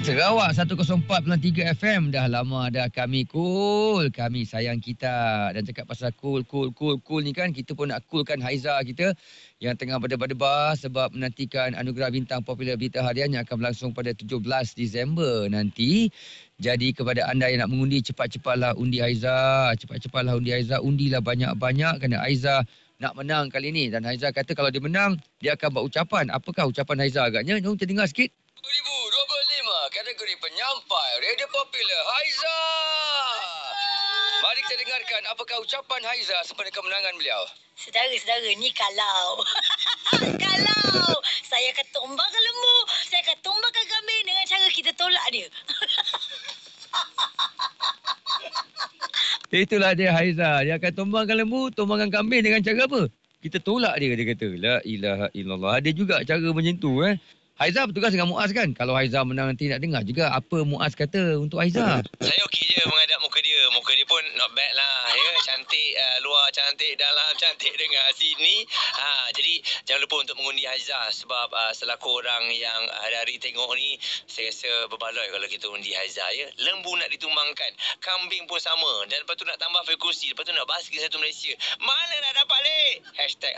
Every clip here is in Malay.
Sarawak 104.3 FM. Dah lama dah kami cool. Kami sayang kita. Dan cakap pasal cool ni kan, kita pun nak coolkan Haiza kita yang tengah berdebar-debar sebab menantikan anugerah bintang popular berita harian yang akan berlangsung pada 17 Disember nanti. Jadi kepada anda yang nak mengundi, cepat-cepatlah undi Haiza. Cepat-cepatlah undi Haiza. Undilah banyak-banyak kerana Haiza nak menang kali ni. Dan Haiza kata kalau dia menang, dia akan buat ucapan. Apakah ucapan Haiza agaknya? Jom kita dengar sikit. 2025 kategori penyampai radio popular Haiza. Mari kita dengarkan apakah ucapan Haiza sempena kemenangan beliau. Saudara-saudara ni kalau saya akan tumbangkan lembu, saya akan tumbangkan kambing dengan cara kita tolak dia. Itulah dia Haiza. Dia akan tumbangkan lembu, tumbangkan kambing dengan cara apa? Kita tolak dia kata. La ilaha illallah. Ada juga cara macam tu Haiza bertugas dengan Muaz kan? Kalau Haiza menang nanti nak dengar juga apa Muaz kata untuk Haiza. Saya okey je menghadap muka dia. Muka dia pun not bad lah. Ya, cantik luar, cantik dalam, cantik dengar sini. Jadi jangan lupa untuk mengundi Haiza sebab selaku orang yang hari-hari tengok ni, saya rasa berbaloi kalau kita undi Haiza ya. Lembu nak ditumbangkan, kambing pun sama. Dan lepas tu nak tambah frekuensi, lepas tu nak basikal satu Malaysia. Mana nak dapat leh?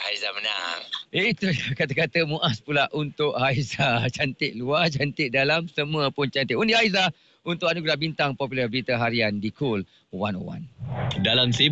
#Haiza menang. Itu kata-kata Muaz pula untuk Haiza. Cantik luar, cantik dalam, semua pun cantik. Undi Haiza untuk anugerah bintang popular berita harian di Cool 101. Dalam